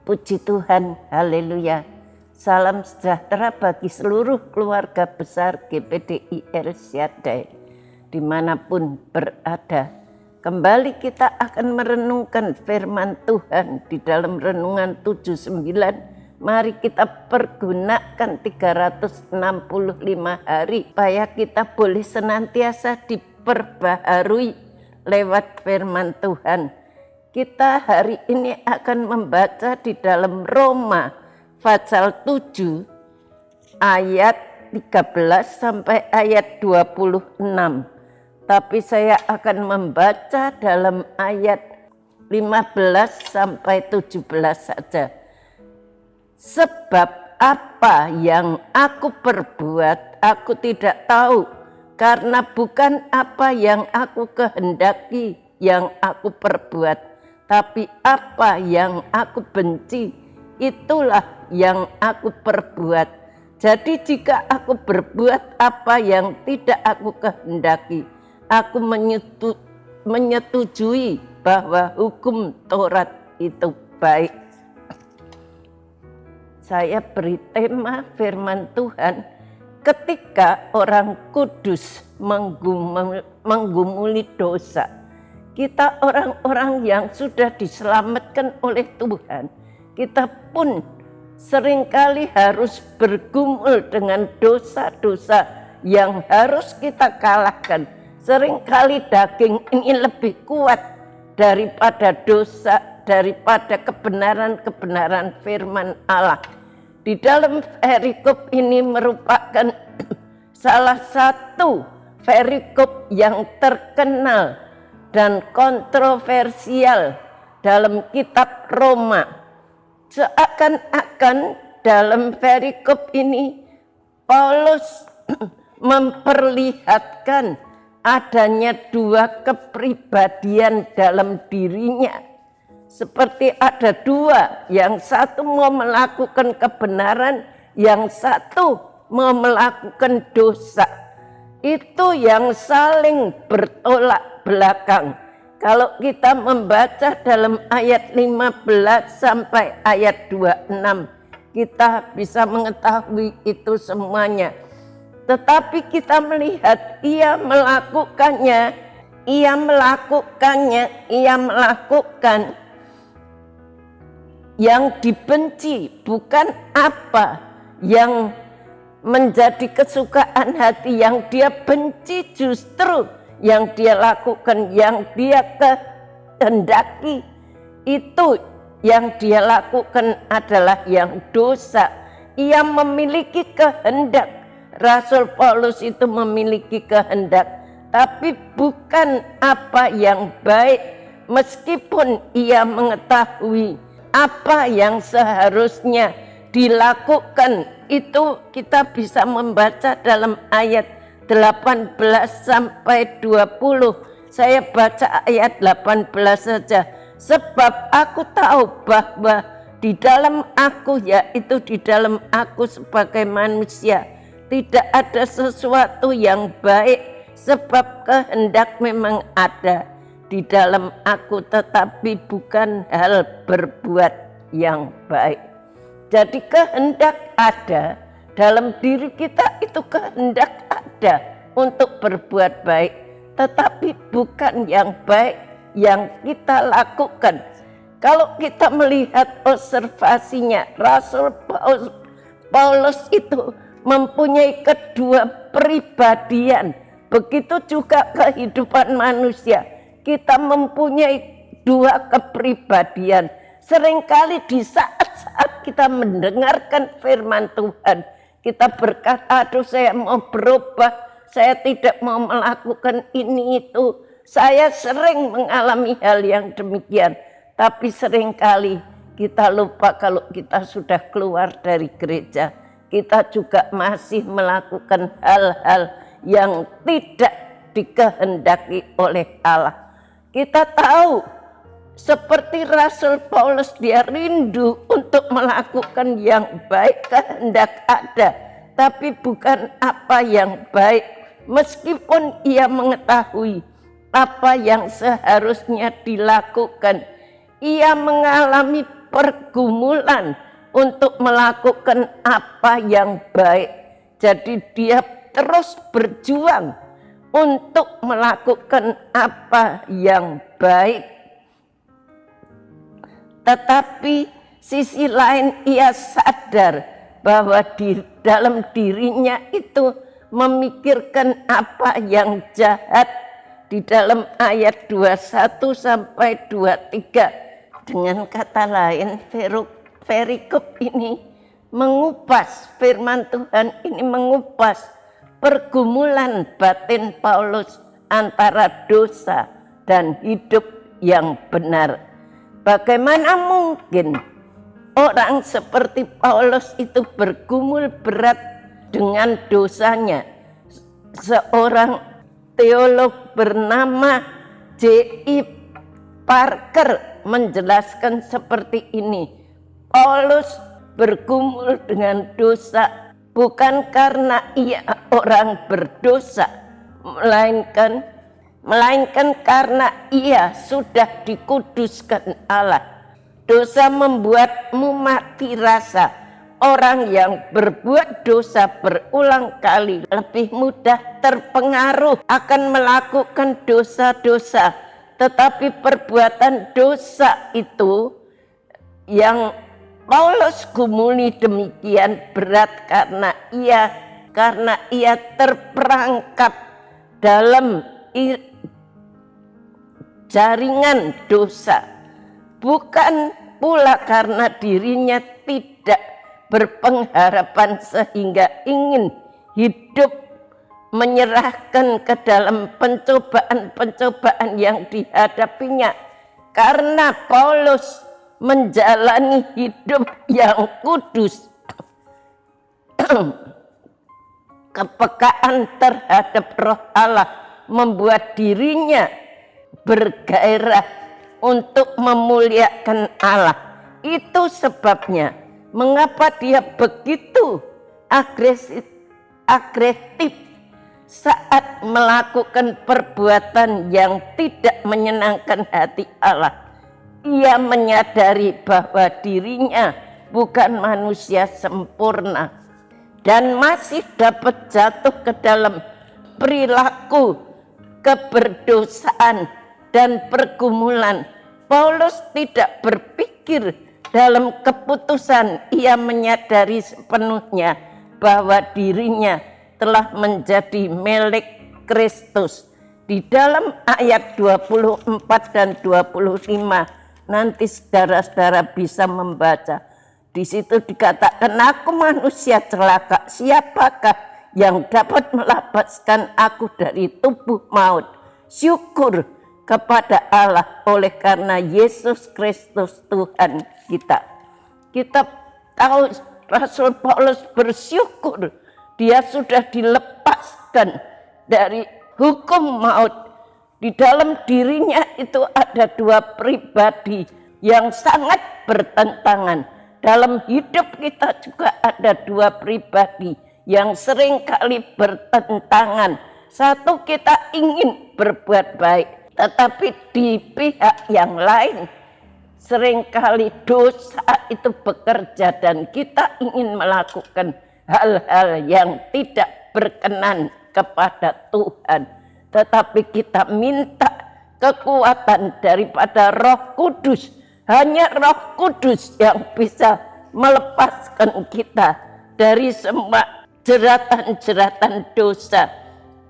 Puji Tuhan, haleluya. Salam sejahtera bagi seluruh keluarga besar GPDI El Shaddai, dimanapun berada. Kembali kita akan merenungkan firman Tuhan di dalam renungan 79. Mari kita pergunakan 365 hari, supaya kita boleh senantiasa diperbaharui lewat firman Tuhan. Kita hari ini akan membaca di dalam Roma pasal 7 ayat 13 sampai ayat 26. Tapi saya akan membaca dalam ayat 15 sampai 17 saja. Sebab apa yang aku perbuat aku tidak tahu, karena bukan apa yang aku kehendaki yang aku perbuat, tapi apa yang aku benci, itulah yang aku perbuat. Jadi jika aku berbuat apa yang tidak aku kehendaki, aku menyetujui bahwa hukum Taurat itu baik. Saya beri tema firman Tuhan, ketika orang kudus menggumuli dosa. Kita orang-orang yang sudah diselamatkan oleh Tuhan, kita pun seringkali harus bergumul dengan dosa-dosa yang harus kita kalahkan. Seringkali daging ini lebih kuat daripada dosa, daripada kebenaran-kebenaran firman Allah. Di dalam perikop ini merupakan salah satu perikop yang terkenal dan kontroversial dalam kitab Roma. Seakan-akan dalam perikop ini Paulus memperlihatkan adanya dua kepribadian dalam dirinya. Seperti ada dua, yang satu mau melakukan kebenaran, yang satu mau melakukan dosa. Itu yang saling bertolak belakang. Kalau kita membaca dalam ayat 15 sampai ayat 26, kita bisa mengetahui itu semuanya. Tetapi kita melihat ia melakukan yang dibenci, bukan apa yang menjadi kesukaan hati. Yang dia benci justru yang dia lakukan, yang dia kehendaki, itu yang dia lakukan adalah yang dosa. Ia memiliki kehendak, Rasul Paulus itu memiliki kehendak, tapi bukan apa yang baik. Meskipun ia mengetahui apa yang seharusnya dilakukan, itu kita bisa membaca dalam ayat 18 sampai 20. Saya baca ayat 18 saja. Sebab aku tahu bahwa di dalam aku, yaitu di dalam aku sebagai manusia, tidak ada sesuatu yang baik. Sebab kehendak memang ada di dalam aku, tetapi bukan hal berbuat yang baik. Jadi kehendak ada dalam diri kita, itu kehendak ada untuk berbuat baik, tetapi bukan yang baik yang kita lakukan. Kalau kita melihat observasinya, Rasul Paulus itu mempunyai kedua pribadian. Begitu juga kehidupan manusia, kita mempunyai dua kepribadian. Seringkali di saat-saat kita mendengarkan firman Tuhan, kita berkata, aduh saya mau berubah, saya tidak mau melakukan ini itu. Saya sering mengalami hal yang demikian. Tapi seringkali kita lupa kalau kita sudah keluar dari gereja, kita juga masih melakukan hal-hal yang tidak dikehendaki oleh Allah. Kita tahu seperti Rasul Paulus, dia rindu untuk melakukan yang baik, kehendak ada, tapi bukan apa yang baik. Meskipun ia mengetahui apa yang seharusnya dilakukan, ia mengalami pergumulan untuk melakukan apa yang baik. Jadi dia terus berjuang untuk melakukan apa yang baik. Tetapi sisi lain ia sadar bahwa di dalam dirinya itu memikirkan apa yang jahat. Di dalam ayat 21 sampai 23, dengan kata lain perikop ini mengupas, firman Tuhan ini mengupas pergumulan batin Paulus antara dosa dan hidup yang benar. Bagaimana mungkin orang seperti Paulus itu bergumul berat dengan dosanya? Seorang teolog bernama J.I. Parker menjelaskan seperti ini. Paulus bergumul dengan dosa bukan karena ia orang berdosa, melainkan karena ia sudah dikuduskan Allah. Dosa membuatmu mati rasa. Orang yang berbuat dosa berulang kali lebih mudah terpengaruh akan melakukan dosa-dosa. Tetapi perbuatan dosa itu yang Paulus gumuli demikian berat karena ia terperangkap dalam jaringan dosa. Bukan pula karena dirinya tidak berpengharapan sehingga ingin hidup menyerahkan ke dalam pencobaan-pencobaan yang dihadapinya. Karena Paulus menjalani hidup yang kudus, kepekaan terhadap Roh Allah membuat dirinya bergairah untuk memuliakan Allah. Itu sebabnya mengapa dia begitu agresif saat melakukan perbuatan yang tidak menyenangkan hati Allah. Ia menyadari bahwa dirinya bukan manusia sempurna dan masih dapat jatuh ke dalam perilaku keberdosaan dan pergumulan. Paulus tidak berpikir dalam keputusan, ia menyadari sepenuhnya bahwa dirinya telah menjadi milik Kristus. Di dalam ayat 24 dan 25 nanti saudara-saudara bisa membaca. Di situ dikatakan, aku manusia celaka, siapakah yang dapat melepaskan aku dari tubuh maut? Syukur kepada Allah oleh karena Yesus Kristus Tuhan kita. Kita tahu Rasul Paulus bersyukur dia sudah dilepaskan dari hukum maut. Di dalam dirinya itu ada dua pribadi yang sangat bertentangan. Dalam hidup kita juga ada dua pribadi yang sering kali bertentangan. Satu, kita ingin berbuat baik, tetapi di pihak yang lain seringkali dosa itu bekerja dan kita ingin melakukan hal-hal yang tidak berkenan kepada Tuhan. Tetapi kita minta kekuatan daripada Roh Kudus. Hanya Roh Kudus yang bisa melepaskan kita dari semua jeratan-jeratan dosa.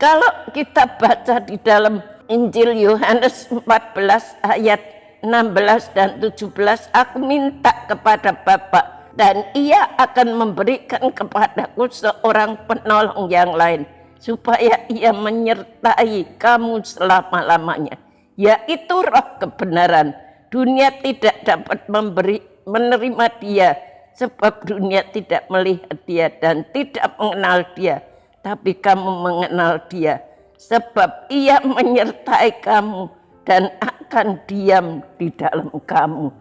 Kalau kita baca di dalam Injil Yohanes 14 ayat 16 dan 17, aku minta kepada Bapa dan ia akan memberikan kepadaku seorang penolong yang lain, supaya ia menyertai kamu selama-lamanya, yaitu Roh kebenaran. Dunia tidak dapat menerima dia, sebab dunia tidak melihat dia dan tidak mengenal dia. Tapi kamu mengenal dia, sebab ia menyertai kamu dan akan diam di dalam kamu.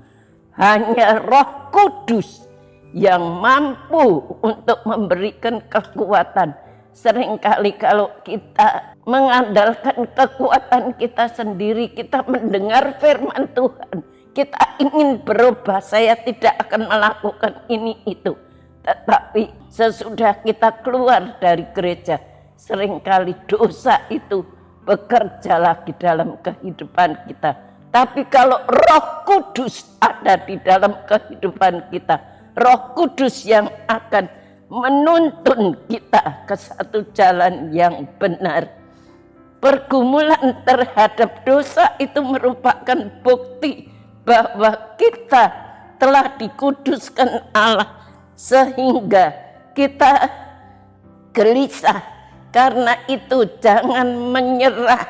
Hanya Roh Kudus yang mampu untuk memberikan kekuatan. Seringkali kalau kita mengandalkan kekuatan kita sendiri, kita mendengar firman Tuhan, kita ingin berubah, saya tidak akan melakukan ini itu. Tetapi sesudah kita keluar dari gereja, seringkali dosa itu bekerja lagi dalam kehidupan kita. Tapi kalau Roh Kudus ada di dalam kehidupan kita, Roh Kudus yang akan menuntun kita ke satu jalan yang benar. Pergumulan terhadap dosa itu merupakan bukti bahwa kita telah dikuduskan Allah, sehingga kita gelisah. Karena itu jangan menyerah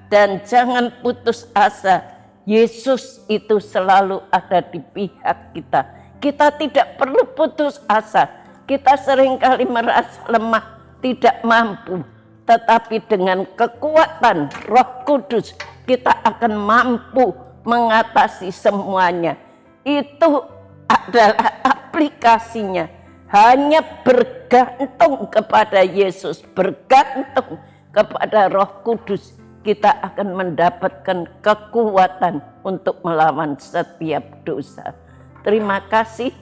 dan jangan putus asa. Yesus itu selalu ada di pihak kita. Kita tidak perlu putus asa. Kita seringkali merasa lemah, tidak mampu. Tetapi dengan kekuatan Roh Kudus kita akan mampu mengatasi semuanya. Itu adalah aplikasinya. Hanya bergantung kepada Yesus, bergantung kepada Roh Kudus, kita akan mendapatkan kekuatan untuk melawan setiap dosa. Terima kasih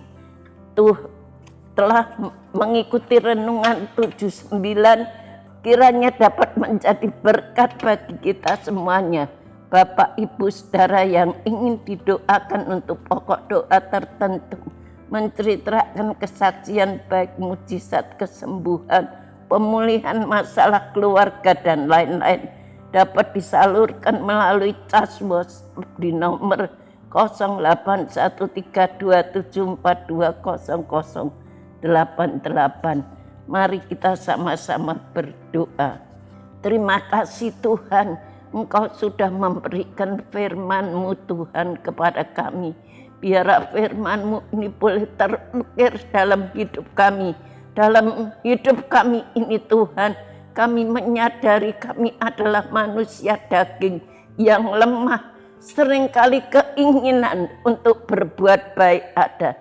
telah mengikuti renungan 79. Kiranya dapat menjadi berkat bagi kita semuanya. Bapak, Ibu, Saudara yang ingin didoakan untuk pokok doa tertentu, menceritakan kesaksian baik mujizat kesembuhan, pemulihan masalah keluarga dan lain-lain, dapat disalurkan melalui Casbos di nomor 081327420088. Mari kita sama-sama berdoa. Terima kasih Tuhan, Engkau sudah memberikan firman-Mu Tuhan kepada kami. Biar firman-Mu ini boleh terukir dalam hidup kami. Dalam hidup kami ini Tuhan, kami menyadari kami adalah manusia daging yang lemah. Seringkali keinginan untuk berbuat baik ada.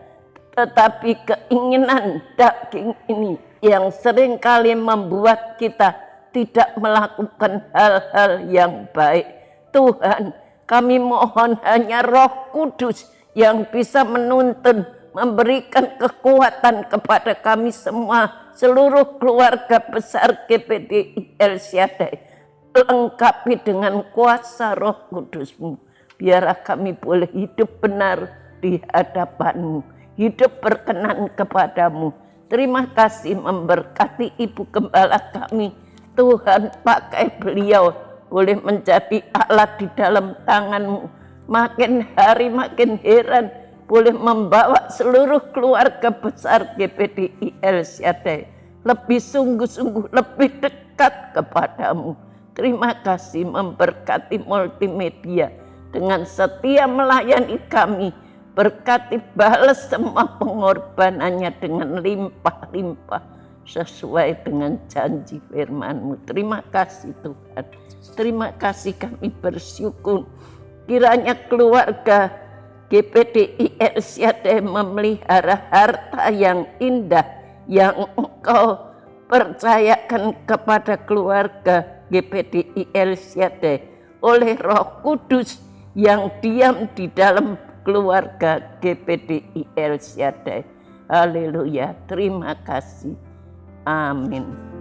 Tetapi keinginan daging ini yang seringkali membuat kita tidak melakukan hal-hal yang baik. Tuhan, kami mohon hanya Roh Kudus yang bisa menuntun, memberikan kekuatan kepada kami semua, seluruh keluarga besar GPDI El Shaddai, lengkapi dengan kuasa Roh Kudus-Mu. Biarlah kami boleh hidup benar di hadapan-Mu, hidup berkenan kepadamu. Terima kasih memberkati Ibu Gembala kami. Tuhan, pakai beliau boleh menjadi alat di dalam tangan-Mu. Makin hari makin heran boleh membawa seluruh keluarga besar GPDI El Shaddai lebih sungguh-sungguh, lebih dekat kepadamu. Terima kasih memberkati multimedia dengan setia melayani kami. Berkati balas semua pengorbanannya dengan limpah-limpah sesuai dengan janji firman-Mu. Terima kasih Tuhan. Terima kasih, kami bersyukur. Kiranya keluarga GPDI El Shaddai memelihara harta yang indah yang Engkau percayakan kepada keluarga GPDI El Shaddai oleh Roh Kudus yang diam di dalam keluarga GPDI El Shaddai. Haleluya, terima kasih. Amin.